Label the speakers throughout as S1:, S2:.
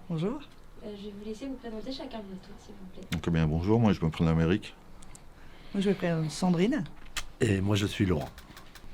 S1: Bonjour.
S2: Je vais vous laisser vous présenter chacun votre tour, s'il vous plaît.
S3: Donc, bien, bonjour, moi je me prénomme Amérique.
S1: Moi, je m'appelle Sandrine.
S4: Et moi, je suis Laurent.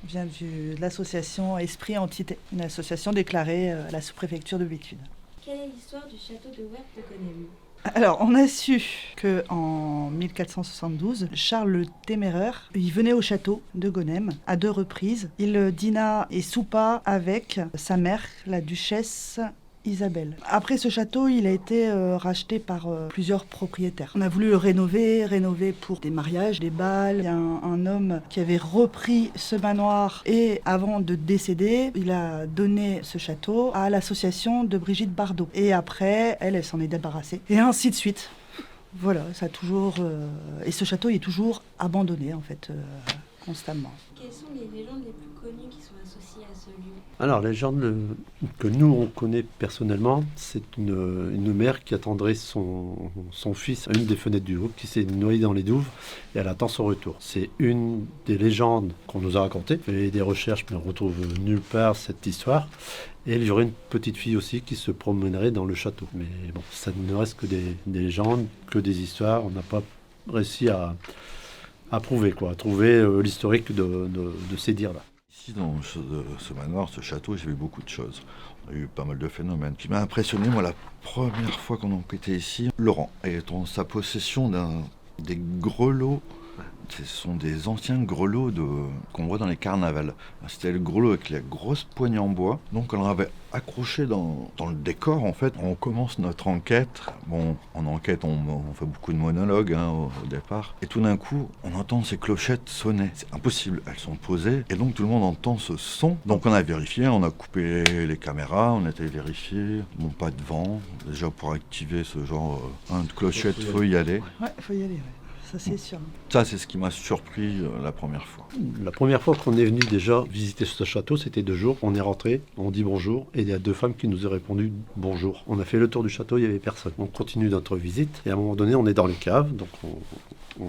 S1: Je viens de l'association Esprit Entité, une association déclarée à la sous-préfecture de Béthune.
S2: Quelle est l'histoire du château de Werth de Gonem?
S1: Alors, on a su qu'en 1472, Charles le Téméraire, il venait au château de Gonem à 2 reprises. Il dîna et soupa avec sa mère, la duchesse Isabelle. Après ce château, il a été racheté par plusieurs propriétaires. On a voulu le rénover pour des mariages, des bals. Il y a un homme qui avait repris ce manoir et avant de décéder, il a donné ce château à l'association de Brigitte Bardot. Et après, elle s'en est débarrassée. Et ainsi de suite. Voilà, ça a toujours... Et ce château il est toujours abandonné, en fait, constamment.
S2: Quelles sont les légendes les plus connues qui sont associées à ce lieu?
S4: Alors, la légende que nous, on connaît personnellement, c'est une mère qui attendrait son fils à une des fenêtres du haut, qui s'est noyé dans les douves, et elle attend son retour. C'est une des légendes qu'on nous a racontées. On fait des recherches, mais on retrouve nulle part cette histoire. Et il y aurait une petite fille aussi qui se promènerait dans le château. Mais bon, ça ne reste que des légendes, que des histoires. On n'a pas réussi à prouver, quoi, à trouver l'historique de ces dires-là.
S3: Ici, dans ce manoir, ce château, j'ai vu beaucoup de choses. On a eu pas mal de phénomènes. Ce qui m'a impressionné, moi, la première fois qu'on était ici, Laurent est en sa possession des grelots. Ce sont des anciens grelots qu'on voit dans les carnavals. C'était le grelot avec la grosse poignée en bois. Donc on l'avait accroché dans le décor, en fait. On commence notre enquête. Bon, en enquête, on fait beaucoup de monologues au départ. Et tout d'un coup, on entend ces clochettes sonner. C'est impossible, elles sont posées. Et donc tout le monde entend ce son. Donc on a vérifié, on a coupé les caméras, on a été vérifié. Bon, pas de vent. Déjà pour activer ce genre de clochette, faut y aller.
S1: Ouais, il faut y aller, ouais. Ça, c'est sûr.
S3: Ça, c'est ce qui m'a surpris la première fois.
S4: La première fois qu'on est venu déjà visiter ce château, c'était 2 jours. On est rentré, on dit bonjour, et il y a 2 femmes qui nous ont répondu bonjour. On a fait le tour du château, il n'y avait personne. On continue notre visite, et à un moment donné, on est dans les caves, donc on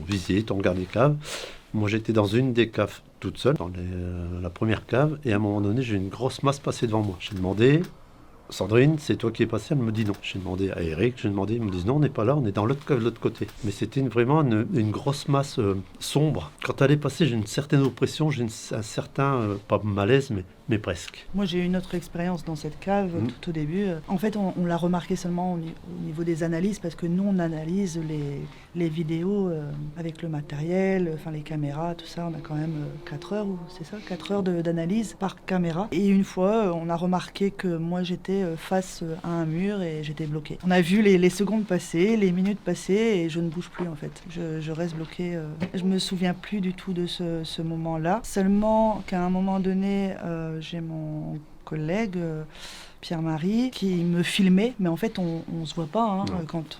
S4: visite, on regarde les caves. Moi, j'étais dans une des caves toute seule, dans la première cave, et à un moment donné, j'ai une grosse masse passée devant moi. J'ai demandé... Sandrine, c'est toi qui es passée? Elle me dit non. J'ai demandé à Eric, ils me disent non, on n'est pas là, on est dans l'autre cave de l'autre côté. Mais c'était vraiment une grosse masse sombre. Quand elle est passée, j'ai une certaine oppression, j'ai un certain, pas malaise, mais presque.
S1: Moi, j'ai eu une autre expérience dans cette cave tout au début. En fait, on l'a remarqué seulement au niveau des analyses, parce que nous, on analyse les vidéos avec le matériel, enfin les caméras, tout ça. On a quand même 4 heures, c'est ça, 4 heures d'analyse par caméra. Et une fois, on a remarqué que moi, j'étais face à un mur et j'étais bloquée. On a vu les secondes passer, les minutes passer, et je ne bouge plus, en fait. Je reste bloquée. Je me souviens plus du tout de ce moment-là. Seulement qu'à un moment donné... j'ai mon collègue Pierre-Marie qui me filmait, mais en fait on se voit pas quand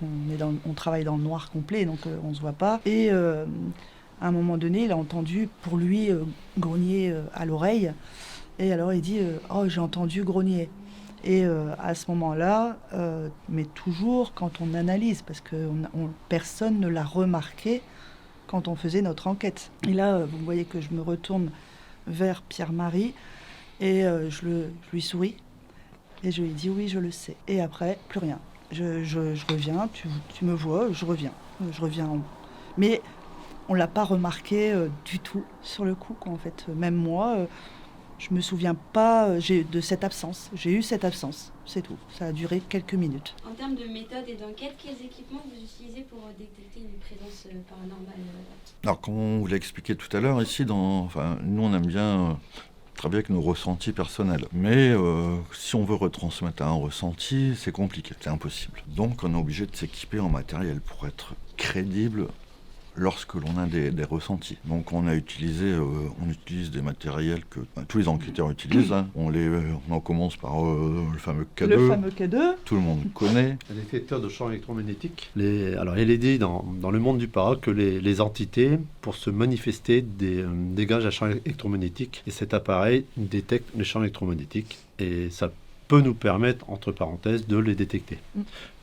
S1: on travaille dans le noir complet, donc on se voit pas. Et à un moment donné, il a entendu pour lui grogner à l'oreille, et alors il dit oh, j'ai entendu grogner. Et à ce moment-là, mais toujours quand on analyse, parce que personne ne l'a remarqué quand on faisait notre enquête. Et là, vous voyez que je me retourne vers Pierre-Marie. Et je lui souris et je lui dis oui, je le sais. Et après, plus rien. Je reviens, tu me vois, je reviens. Mais on ne l'a pas remarqué du tout sur le coup, quoi, en fait. Même moi, je ne me souviens pas de cette absence. J'ai eu cette absence, c'est tout. Ça a duré quelques minutes.
S2: En termes de méthode et d'enquête, quels équipements vous utilisez pour détecter une présence paranormale?
S3: Alors, comme on vous l'a expliqué tout à l'heure, ici, nous on aime bien... travailler avec nos ressentis personnels. Mais si on veut retransmettre un ressenti, c'est compliqué, c'est impossible. Donc on est obligé de s'équiper en matériel pour être crédible lorsque l'on a des ressentis. Donc on utilise des matériels que tous les enquêteurs utilisent. On en commence par le fameux K2.
S1: Le fameux K2.
S3: Tout le monde connaît.
S4: Un détecteur de champs électromagnétiques. Alors il est dit dans le monde du para que les entités, pour se manifester, dégagent un champ électromagnétique. Et cet appareil détecte les champs électromagnétiques. Et ça peut nous permettre, entre parenthèses, de les détecter.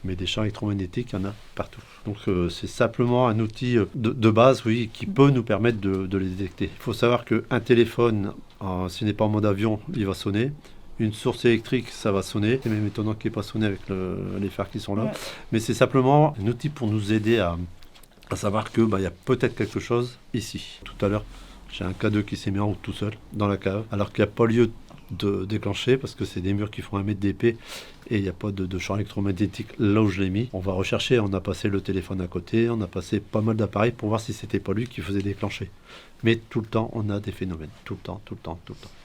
S4: Mais des champs électromagnétiques, il y en a partout. Donc c'est simplement un outil de base, oui, qui peut nous permettre de les détecter. Il faut savoir qu'un téléphone, s'il n'est pas en mode avion, il va sonner. une source électrique, ça va sonner. C'est même étonnant qu'il n'ait pas sonné avec les phares qui sont là.
S1: Ouais.
S4: Mais c'est simplement un outil pour nous aider à savoir que y a peut-être quelque chose ici. Tout à l'heure, j'ai un K2 qui s'est mis en route tout seul dans la cave, alors qu'il n'y a pas lieu de déclencher parce que c'est des murs qui font 1 mètre d'épais et il n'y a pas de champ électromagnétique là où je l'ai mis. On va rechercher, on a passé le téléphone à côté, on a passé pas mal d'appareils pour voir si c'était pas lui qui faisait déclencher. Mais tout le temps, on a des phénomènes. Tout le temps.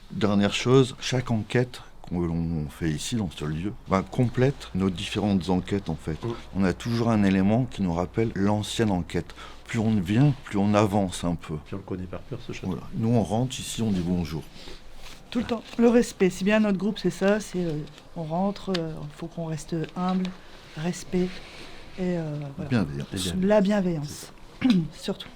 S3: Dernière chose, chaque enquête que l'on fait ici dans ce lieu complète nos différentes enquêtes en fait. On a toujours un élément qui nous rappelle l'ancienne enquête. Plus on vient, plus on avance un peu.
S4: Puis on le connaît par cœur ce château.
S3: Voilà. Nous on rentre ici, on dit bonjour.
S1: Tout le temps. Le respect. Si bien notre groupe, c'est ça. C'est on rentre, il faut qu'on reste humble, respect et voilà.
S3: Bienveillance.
S1: La bienveillance, surtout.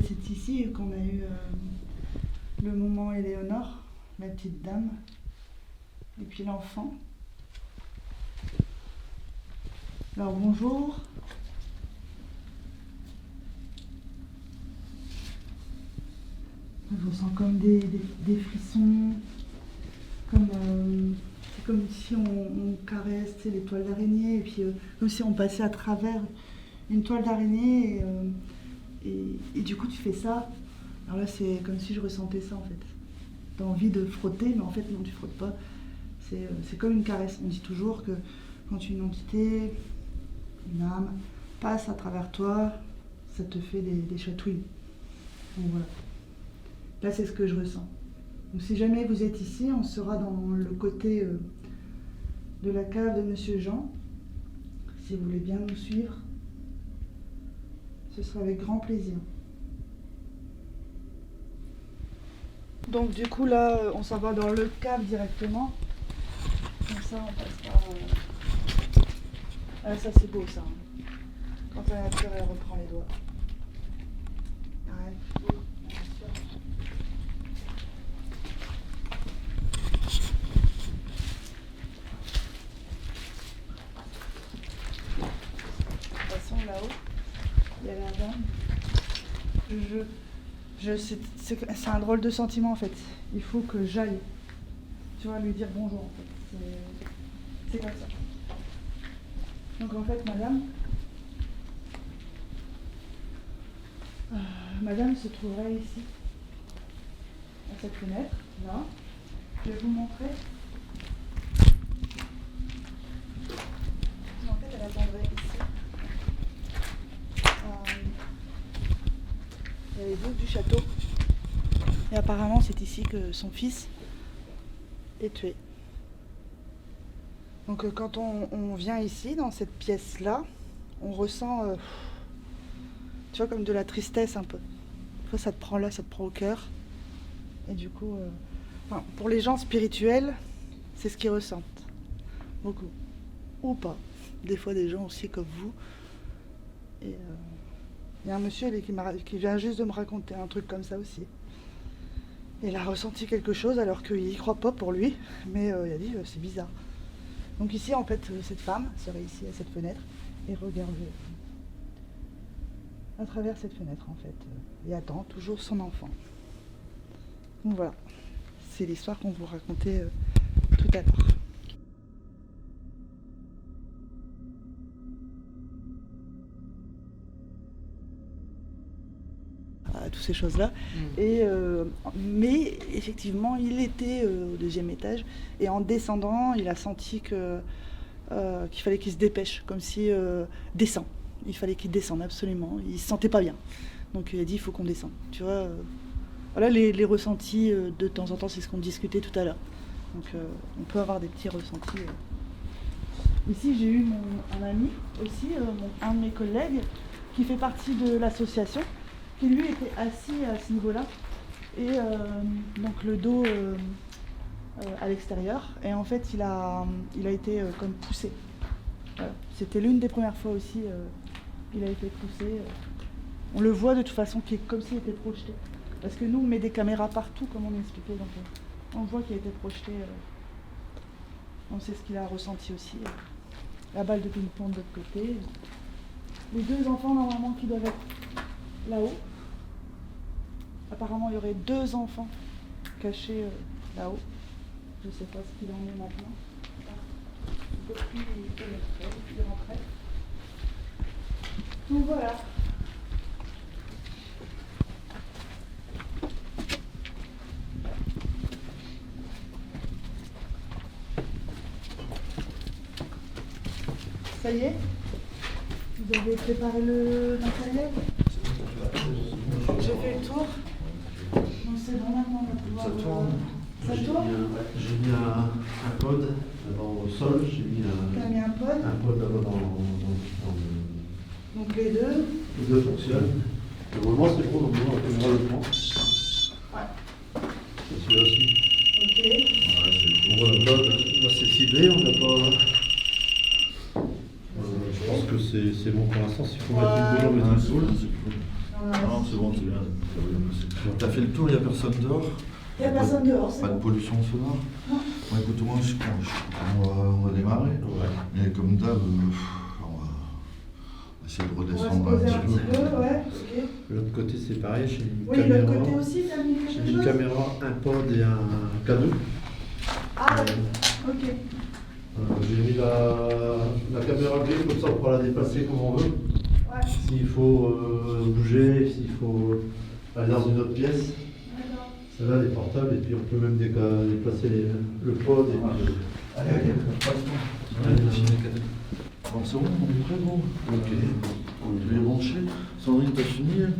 S1: C'est ici qu'on a eu le moment Éléonore, la petite dame, et puis l'enfant. Alors bonjour. Je ressens comme des frissons, c'est comme si on caresse les toiles d'araignée, et puis comme si on passait à travers une toile d'araignée. Et du coup, tu fais ça. Alors là, c'est comme si je ressentais ça, en fait. T'as envie de frotter, mais en fait, non, tu frottes pas. C'est comme une caresse. On dit toujours que quand une entité, une âme, passe à travers toi, ça te fait des chatouilles. Donc voilà. Là, c'est ce que je ressens. Donc si jamais vous êtes ici, on sera dans le côté de la cave de Monsieur Jean. Si vous voulez bien nous suivre. Ce sera avec grand plaisir. Donc du coup là, on s'en va dans le cave directement. Comme ça, on passe par... Ah, ça c'est beau ça. Quand la nature elle reprend les doigts. Arrête. De toute façon là-haut, il y a la dame. C'est un drôle de sentiment en fait. Il faut que j'aille, tu vois, lui dire bonjour en fait. C'est comme ça. Donc en fait, madame se trouverait ici, à cette fenêtre, là. Je vais vous montrer. En fait, elle attendrait ici. Il y a les douves du château. Et apparemment, c'est ici que son fils est tué. Donc quand on vient ici, dans cette pièce-là, on ressent, tu vois, comme de la tristesse un peu. Des fois, ça te prend là, ça te prend au cœur. Et du coup, pour les gens spirituels, c'est ce qu'ils ressentent. Beaucoup. Ou pas. Des fois, des gens aussi comme vous. Et il y a un monsieur qui vient juste de me raconter un truc comme ça aussi. Il a ressenti quelque chose alors qu'il n'y croit pas pour lui, mais il a dit c'est bizarre. Donc ici, en fait, cette femme serait ici à cette fenêtre et regarde à travers cette fenêtre, en fait, et attend toujours son enfant. Donc voilà, c'est l'histoire qu'on vous racontait tout à l'heure. Toutes ces choses-là. Mais effectivement, il était au deuxième étage et en descendant, il a senti qu'il fallait qu'il se dépêche, comme si descend. Il fallait qu'il descende absolument. Il se sentait pas bien. Donc il a dit il faut qu'on descende. Tu vois, voilà les ressentis de temps en temps, c'est ce qu'on discutait tout à l'heure. Donc on peut avoir des petits ressentis. Ici, j'ai eu un ami aussi, un de mes collègues, qui fait partie de l'association, qui lui était assis à ce niveau-là, et donc le dos à l'extérieur, et en fait il a été comme poussé. Voilà. C'était l'une des premières fois aussi, il a été poussé. On le voit de toute façon, qui est comme s'il était projeté. Parce que nous on met des caméras partout, comme on expliquait, donc on voit qu'il a été projeté. On sait ce qu'il a ressenti aussi. La balle de ping-pong de l'autre côté. Les deux enfants normalement qui doivent être là-haut. Apparemment, il y aurait 2 enfants cachés là-haut. Je ne sais pas ce qu'il en est maintenant. Depuis, il rentrait. Donc voilà. Ça y est? Vous avez préparé le matériel? J'ai fait le tour. Donc c'est bon maintenant, on va pouvoir...
S3: Ça tourne.
S1: Ça tourne?
S4: J'ai mis un pod d'abord au sol, j'ai mis
S1: T'as mis un pod?
S4: un pod d'abord dans le...
S1: Donc les deux?
S4: Les deux fonctionnent. Normalement c'est bon, donc on peut voir le plan.
S1: Ouais.
S4: C'est celui-là aussi.
S1: Ok.
S4: On voit là c'est ciblé, on n'a pas... je pense que c'est bon pour l'instant, s'il faut mettre une boule, on met une boule.
S3: Non, c'est bon, c'est bien. T'as fait le tour, il n'y a personne dehors?
S1: Il n'y a personne dehors, c'est
S3: Pas de
S1: bon.
S3: pollution sonore?
S1: Non.
S3: Bon, écoute, moi, on va démarrer.
S4: Ouais.
S3: Mais comme d'hab, on va essayer de
S1: On va se
S3: redescendre un
S1: poser un
S3: petit
S1: petit
S3: peu.
S1: peu, ouais, ok.
S4: De l'autre côté c'est pareil, j'ai mis une
S1: Oui,
S4: caméra.
S1: l'autre côté aussi, t'as mis
S4: J'ai
S1: quelque
S4: mis une
S1: chose?
S4: caméra, un pod et un cadeau.
S1: Ah ouais, ok.
S4: J'ai mis la caméra grise, comme ça on pourra la déplacer comme on veut.
S1: Ouais,
S4: S'il faut bouger, s'il faut aller dans une autre pièce.
S1: d'accord.
S4: Celle-là elle est portable et puis on peut même déplacer le pod. Et puis,
S3: Allez, passe-moi. Allez, bon, c'est bon, on est prêt, bon.
S4: Ok.
S3: Je vais brancher. Sandrine, t'as fini?
S1: Ouais,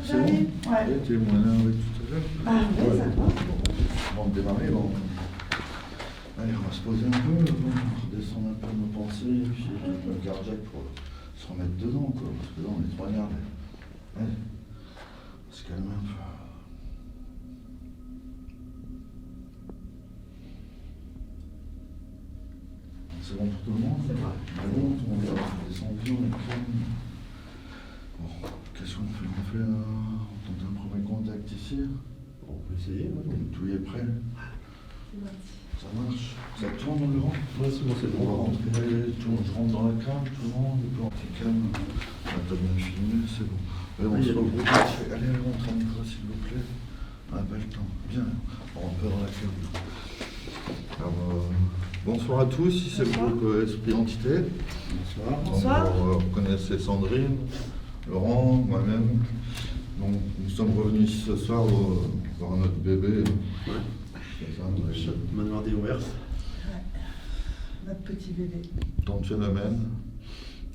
S3: C'est
S1: j'arrive.
S3: bon?
S1: Ouais.
S3: Tu es moins énervé tout à l'heure.
S1: Ah ouais, ça va.
S3: Avant de démarrer, bon. Allez, on va se poser un peu, on va redescendre un peu nos pensées, et puis le cardiaque pour se remettre dedans, quoi, parce que là, on est trop énervé. Allez, on va se calmer un peu. C'est bon pour tout le monde?
S1: C'est bon.
S3: Bon, tout le monde est descendu, on est calme. Bon, qu'est-ce qu'on fait? On tente un premier contact ici.
S4: On peut essayer. Ouais.
S3: Donc, tout y est prêt.
S1: C'est parti.
S3: Ça marche. Ça tourne le grand?
S4: Ouais, c'est bon, c'est
S3: On va
S4: bon.
S3: rentrer, je rentre dans la cave, tout le monde, et puis on est calme. T'as bien filmé, c'est bon. Allez, on se regroupe. Allez, rentre en micro, s'il vous plaît. On n'a pas le temps. Bien, on rentre pas dans la cave. Alors, bonsoir à tous, ici c'est le
S1: Bonsoir.
S3: groupe Esprit Entité.
S4: Bonsoir.
S1: Bonsoir.
S3: Donc, vous connaissez Sandrine, Laurent, moi-même. Donc nous sommes revenus ici ce soir voir notre bébé. C'est ça, ouais.
S4: Manoir des Ouers.
S1: Notre petit bébé.
S3: Dans le phénomène.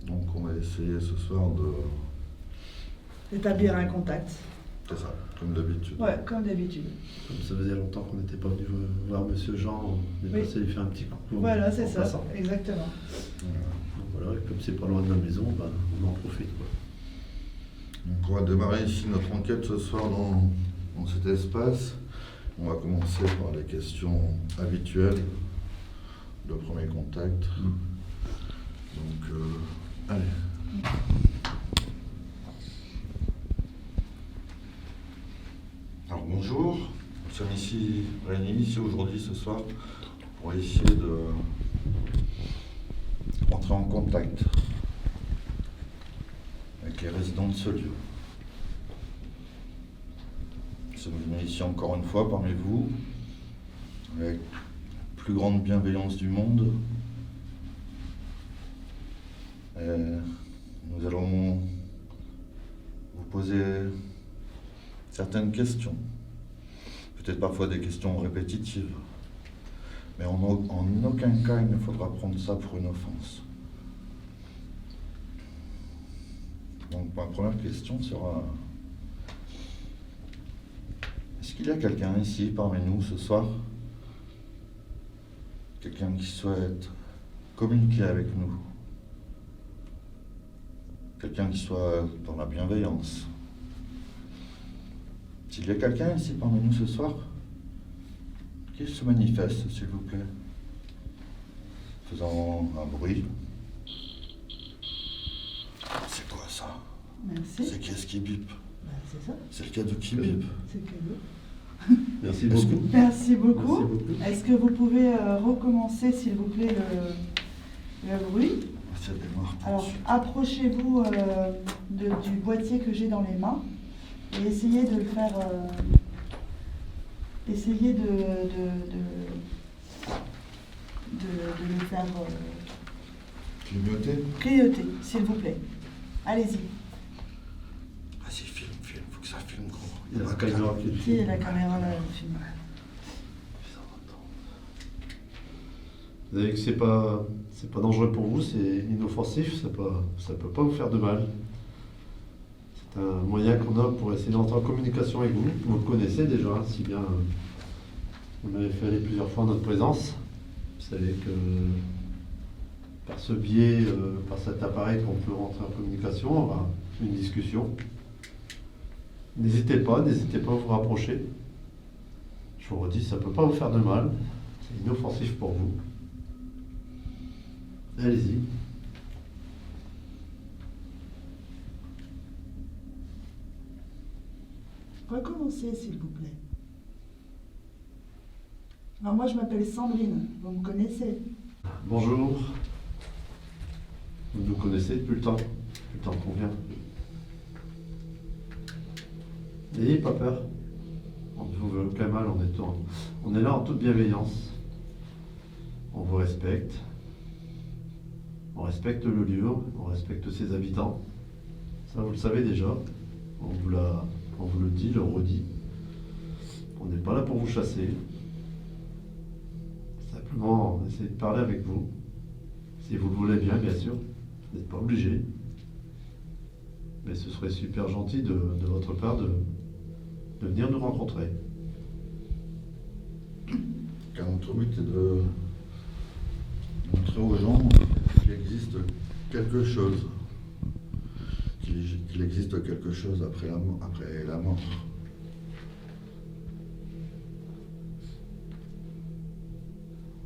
S3: Donc on va essayer ce soir de...
S1: D'établir un contact.
S3: C'est ça, comme d'habitude.
S1: Ouais, comme d'habitude.
S4: Comme ça faisait longtemps qu'on n'était pas venu voir Monsieur Jean, on est
S1: Oui.
S4: passé lui faire un petit coucou.
S1: Voilà, c'est
S4: en
S1: ça,
S4: passant.
S1: exactement.
S4: Donc voilà, et comme c'est pas loin de la maison, ben, on en profite, quoi.
S3: Donc on va démarrer ici notre enquête ce soir dans cet espace. On va commencer par les questions habituelles de premier contact. Donc, allez. Alors bonjour, nous sommes ici réunis ici aujourd'hui ce soir pour essayer de entrer en contact avec les résidents de ce lieu. Nous sommes venus ici encore une fois parmi vous, avec la plus grande bienveillance du monde. Et nous allons vous poser certaines questions, peut-être parfois des questions répétitives, mais en aucun cas il ne faudra prendre ça pour une offense. Donc ma première question sera: est-ce qu'il y a quelqu'un ici parmi nous ce soir? Quelqu'un qui souhaite communiquer avec nous? Quelqu'un qui soit dans la bienveillance? S'il y a quelqu'un ici parmi nous ce soir, qu'il se manifeste, s'il vous plaît, faisant un bruit. C'est quoi ça?
S1: Merci.
S3: C'est qu'est-ce qui bip?
S1: Bah, c'est ça,
S3: C'est le cadeau qui bip.
S1: c'est le cadeau.
S4: Merci
S3: Est-ce
S4: beaucoup.
S1: Merci beaucoup.
S4: Merci beaucoup.
S1: Est-ce que vous pouvez recommencer, s'il vous plaît, le bruit?
S3: Ça démarre tout de
S1: Alors,
S3: suite.
S1: approchez-vous du boîtier que j'ai dans les mains et essayez de le faire. Essayez de le faire
S3: Clignoter?
S1: clignoter, s'il vous plaît. Allez-y.
S3: Vas-y, filme, faut que ça filme gros.
S4: Il y a la caméra qui est
S1: Si, la caméra là, elle filme.
S4: Vous savez que c'est pas dangereux pour vous, c'est inoffensif, ça peut pas vous faire de mal. C'est un moyen qu'on a pour essayer d'entrer en communication avec vous. Vous le connaissez déjà, hein, si bien vous m'avez fait aller plusieurs fois en notre présence. Vous savez que par ce biais, par cet appareil qu'on peut rentrer en communication, avoir une discussion. N'hésitez pas à vous rapprocher. Je vous redis, ça peut pas vous faire de mal, c'est inoffensif pour vous. Allez-y.
S1: Recommencez, s'il vous plaît. Alors, moi, je m'appelle Sandrine. Vous me connaissez?
S4: Bonjour. Vous nous connaissez depuis le temps qu'on vient. N'ayez pas peur. On ne vous veut aucun mal en étant. On est là en toute bienveillance. On vous respecte. On respecte le lieu, on respecte ses habitants. Ça, vous le savez déjà. On vous le dit, le redit. On n'est pas là pour vous chasser. Simplement, on essaie de parler avec vous. Si vous le voulez bien, bien sûr. Vous n'êtes pas obligé. Mais ce serait super gentil de votre part de venir nous rencontrer.
S3: Car notre but est de montrer aux gens qu'il existe quelque chose. Qu'il existe quelque chose après la mort.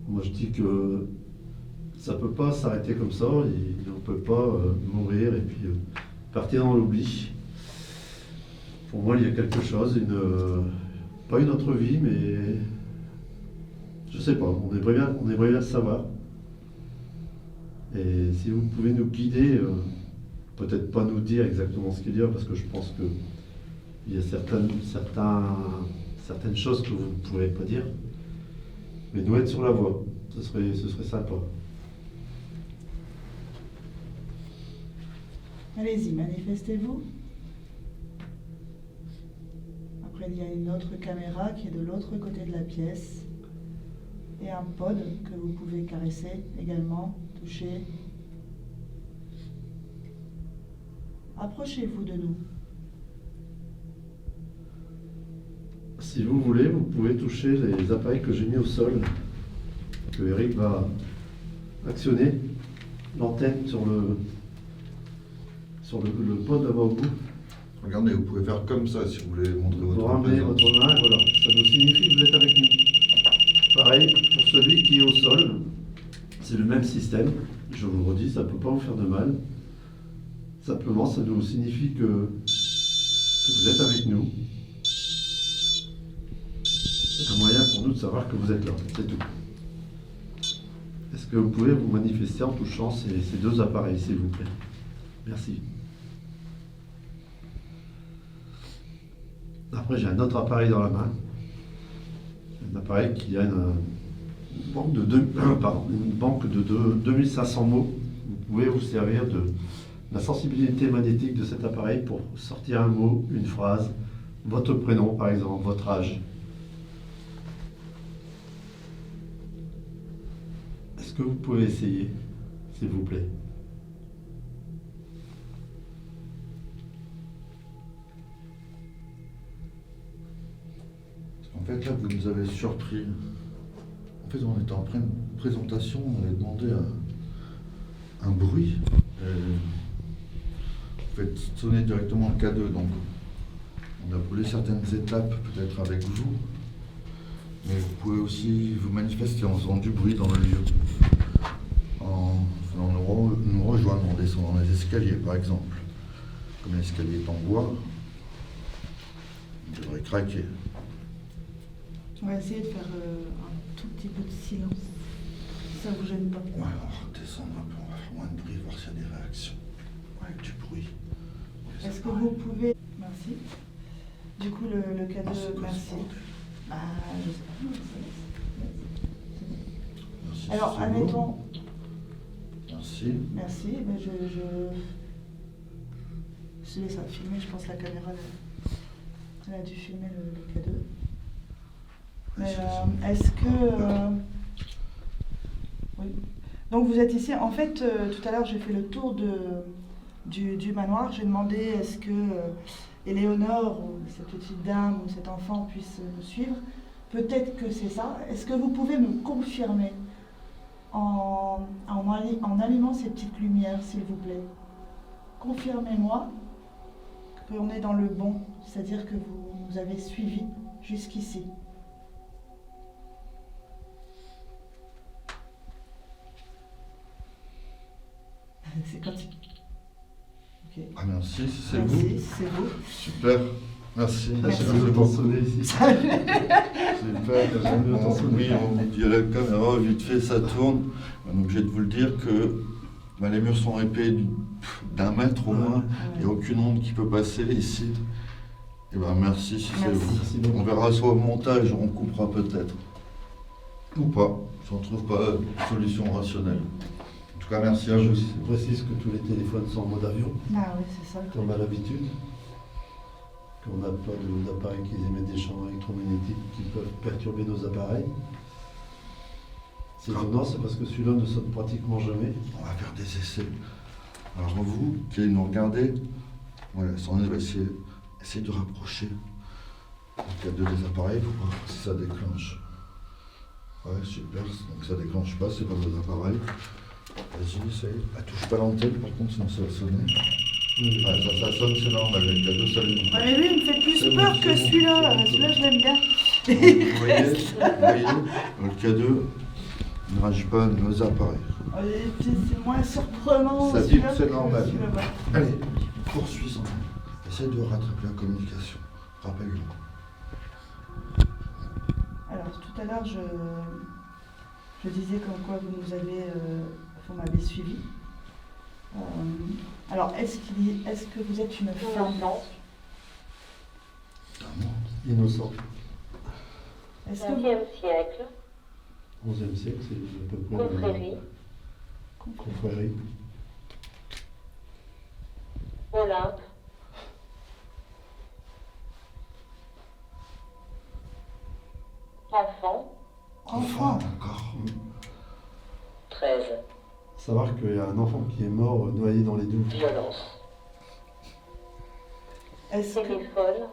S4: Moi, je dis que ça peut pas s'arrêter comme ça. Et on ne peut pas mourir et puis partir dans l'oubli. Pour moi, il y a quelque chose, pas une autre vie, mais je sais pas. On aimerait bien le savoir. Et si vous pouvez nous guider, peut-être pas nous dire exactement ce qu'il y a, parce que je pense que il y a certaines choses que vous ne pourrez pas dire, mais nous être sur la voie, ce serait sympa.
S1: Allez-y, manifestez-vous. Après, il y a une autre caméra qui est de l'autre côté de la pièce. Et un pod que vous pouvez caresser également, toucher. Approchez-vous de nous.
S4: Si vous voulez, vous pouvez toucher les appareils que j'ai mis au sol, que Eric va actionner l'antenne sur le pod là-bas au bout.
S3: Regardez, vous pouvez faire comme ça si vous voulez montrer
S4: Vous
S3: votre
S4: ramenez
S3: présence.
S4: votre main, voilà. Ça nous signifie que vous êtes avec nous. Pareil pour celui qui est au sol, c'est le même système. Je vous le redis, ça ne peut pas vous faire de mal. Simplement, ça nous signifie que vous êtes avec nous. C'est un moyen pour nous de savoir que vous êtes là, c'est tout. Est-ce que vous pouvez vous manifester en touchant ces deux appareils, s'il vous plaît? Merci. Après, j'ai un autre appareil dans la main. Un appareil qui a une banque de 2500 mots. Vous pouvez vous servir de la sensibilité magnétique de cet appareil pour sortir un mot, une phrase, votre prénom par exemple, votre âge. Est-ce que vous pouvez essayer, s'il vous plaît?
S3: En fait, là, vous nous avez surpris. En fait, on était en pleine présentation, on avait demandé un bruit. Vous faites sonner directement le K2, donc on a brûlé certaines étapes, peut-être avec vous. Mais vous pouvez aussi vous manifester en faisant du bruit dans le lieu. En venant nous rejoindre en descendant les escaliers, par exemple. Comme l'escalier est en bois, il devrait craquer.
S1: On va essayer de faire un tout petit peu de silence. Ça vous gêne pas?
S3: Ouais, on va redescendre un peu, on va faire moins de bruit, voir s'il y a des réactions. Avec du bruit.
S1: Est-ce que vous pouvez... Merci. Du coup, le cadeau,
S3: Ah, c'est quoi ce
S1: merci.
S3: bordel?
S1: Ah, je sais pas.
S3: Merci,
S1: Alors,
S3: c'est
S1: admettons...
S3: beau. Merci.
S1: Merci, mais ça a filmé, je pense, la caméra, elle a dû filmer le cadeau. Mais est-ce que... Oui. Donc vous êtes ici, en fait, tout à l'heure j'ai fait le tour du manoir, j'ai demandé est-ce que Éléonore, ou cette petite dame, ou cet enfant puisse nous suivre. Peut-être que c'est ça. Est-ce que vous pouvez me confirmer en allumant ces petites lumières, s'il vous plaît? Confirmez-moi qu'on est dans le bon, c'est-à-dire que vous nous avez suivis jusqu'ici. C'est quand ok.
S3: Ah merci, c'est
S1: Merci,
S3: vous.
S1: c'est vous.
S3: Super. Merci.
S1: Merci.
S4: J'ai jamais autant sonné ici.
S3: Super.
S4: jamais autant sonné.
S3: Oui, on dit à la caméra, vite fait, ça tourne. On est obligé de vous le dire que les murs sont épais d'1 mètre au moins. Il n'y a aucune onde qui peut passer ici. Et ben merci si c'est
S1: Merci.
S3: vous.
S4: Merci beaucoup.
S3: On verra soit au montage, on coupera peut-être. Ou pas, si on ne trouve pas de solution rationnelle. En tout cas, merci à vous.
S4: Je précise que tous les téléphones sont en mode avion,
S1: Ah oui, c'est ça.
S4: comme à l'habitude. Qu'on n'a pas d'appareils qui émettent des champs électromagnétiques qui peuvent perturber nos appareils. C'est étonnant, c'est parce que celui-là ne sonne pratiquement jamais.
S3: On va faire des essais. Alors vous, qui nous regardez, voilà, on va essayer de rapprocher le cadeau des appareils pour voir si ça déclenche. Ouais, super, donc ça déclenche pas, c'est pas vos appareils. Vas-y, essaye. Touche pas l'antenne, par contre, sinon ça va sonner.
S4: Oui.
S3: Ouais, ça sonne, c'est normal, le cadeau s'allume.
S1: Ouais, mais lui, il me fait plus
S3: C'est
S1: peur
S3: bon,
S1: que
S3: c'est bon,
S1: celui-là.
S3: c'est bon,
S1: Celui-là,
S3: c'est
S1: je l'aime bien.
S3: Donc, vous voyez, le cadeau ne range pas nos appareils.
S1: C'est moins surprenant.
S3: Ça dit
S1: celui-là
S3: que c'est normal.
S1: celui-là, ouais.
S3: Allez, poursuis. Essaye de rattraper la communication. Rappelle-le.
S1: Alors, tout à l'heure, je disais comme quoi vous m'avez suivi. Alors, est-ce que vous êtes une femme?
S4: Innocent.
S1: Est-ce que vous...
S2: 5e siècle,
S4: 11e siècle, c'est à peu près
S2: confrérie,
S4: confrérie.
S2: Olympe, enfant,
S1: Enfant.
S3: Encore.
S2: 13,
S4: Savoir qu'il y a un enfant qui est mort noyé dans les douves.
S2: violence,
S1: Est-ce que...
S2: téléphone,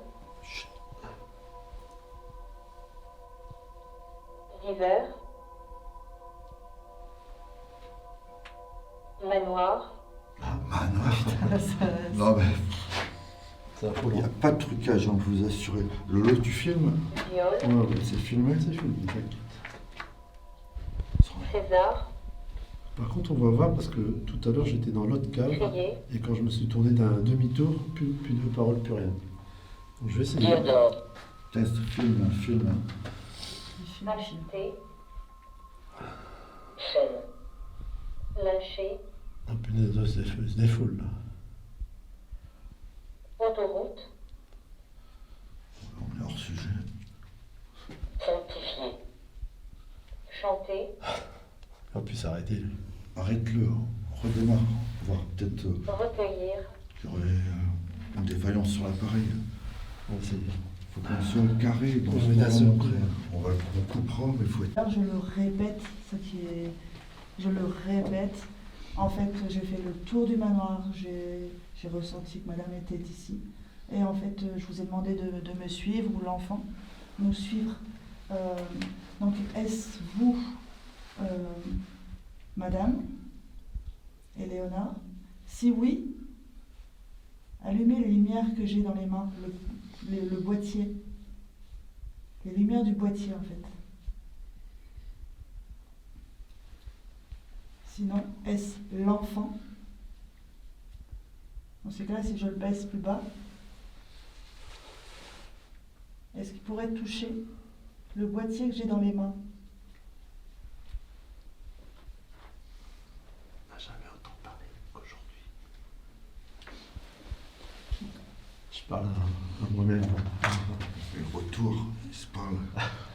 S5: Hiver. Manoir.
S3: Ah, manoir. Non, mais
S4: C'est un peu
S3: il n'y
S4: long.
S3: a pas de trucage, hein, je vous assure. Lolo, tu filmes?
S5: Viol.
S4: Ouais, ouais.
S3: C'est filmé?
S4: C'est fini, t'inquiète.
S5: César.
S4: Par contre, on va voir parce que tout à l'heure j'étais dans l'autre cave
S5: Crier.
S4: et quand je me suis tourné d'un demi-tour, plus de paroles, plus rien. Donc, je vais essayer.
S5: Diodore.
S3: Test, film.
S5: Acheter. Chaîne. Lâcher.
S4: Ah punaise, c'est des foules là.
S5: Autoroute.
S3: On est hors sujet.
S5: Sanctifier. Chanter.
S4: On puisse s'arrêter lui.
S3: Arrête-le, hein. Redémarre. Voir peut-être
S5: Recueillir.
S3: qu'il y aurait une défaillance sur l'appareil.
S4: On va essayer.
S3: Il faut qu'on soit carré dans
S4: On
S3: ce
S4: met d'un seul coup.
S3: On coupera, mais il faut être...
S1: Alors, je le répète, ce qui est... Je le répète. En fait, j'ai fait le tour du manoir, j'ai ressenti que madame était ici. Et en fait, je vous ai demandé de me suivre, ou l'enfant, nous suivre. Donc, est-ce vous, madame et Léonard? Si oui, allumez les lumières que j'ai dans les mains, le boîtier. Les lumières du boîtier, en fait. Sinon, est-ce l'enfant? Dans ces cas-là, si je le baisse plus bas, est-ce qu'il pourrait toucher le boîtier que j'ai dans les mains?
S4: On n'a jamais autant parlé qu'aujourd'hui. Je parle à moi-même.
S3: Et le retour, il se parle.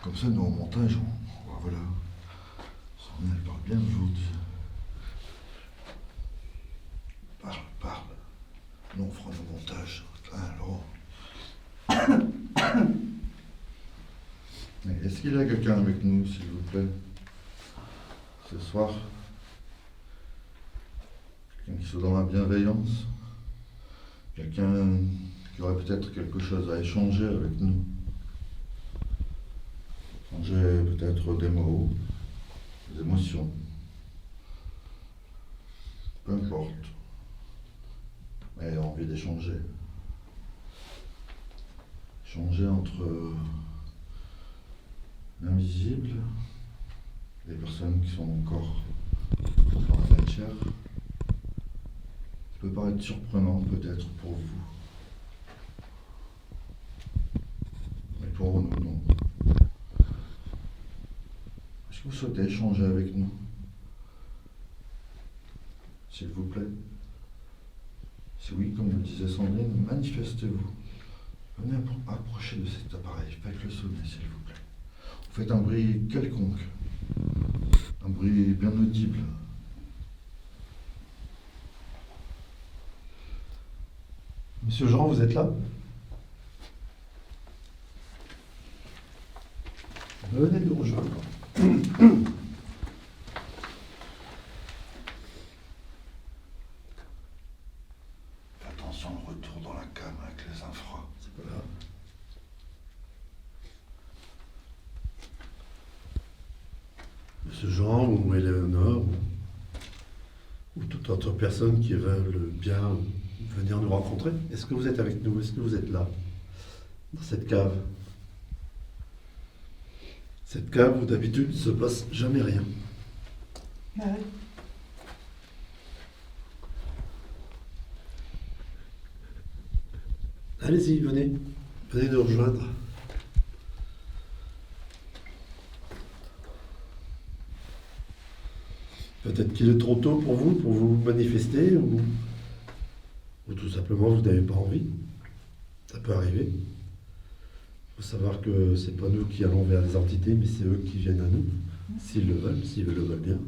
S3: Comme ça, nous, au montage, voilà. Elle parle bien aujourd'hui. Parle. Nous, on fera le montage. Alors. Est-ce qu'il y a quelqu'un avec nous, s'il vous plaît, ce soir? Quelqu'un qui soit dans la bienveillance? Quelqu'un qui aurait peut-être quelque chose à échanger avec nous? Échanger peut-être des mots, des émotions. Peu importe. Mais envie d'échanger. Échanger entre l'invisible, les personnes qui sont encore dans la matière. Ça peut paraître surprenant peut-être pour vous. Mais pour nous, non. Est-ce que vous souhaitez échanger avec nous? S'il vous plaît. Si oui, comme le disait Sandrine, manifestez-vous. Venez approcher de cet appareil, faites-le sonner, s'il vous plaît. Faites un bruit quelconque, un bruit bien audible.
S4: Monsieur Jean, vous êtes là? Venez nous rejoindre.
S3: Faites attention au retour dans la cam avec les infras.
S4: C'est pas grave. Monsieur Jean ou Éléonore ou toute autre personne qui veut bien venir nous rencontrer. Est-ce que vous êtes avec nous? Est-ce que vous êtes là? Dans cette cave? Cette cave où d'habitude ne se passe jamais rien.
S1: Bah oui.
S4: Allez-y, venez. Venez nous rejoindre. Peut-être qu'il est trop tôt pour vous manifester, ou tout simplement vous n'avez pas envie. Ça peut arriver. Il faut savoir que c'est pas nous qui allons vers les entités, mais c'est eux qui viennent à nous, s'ils le veulent bien.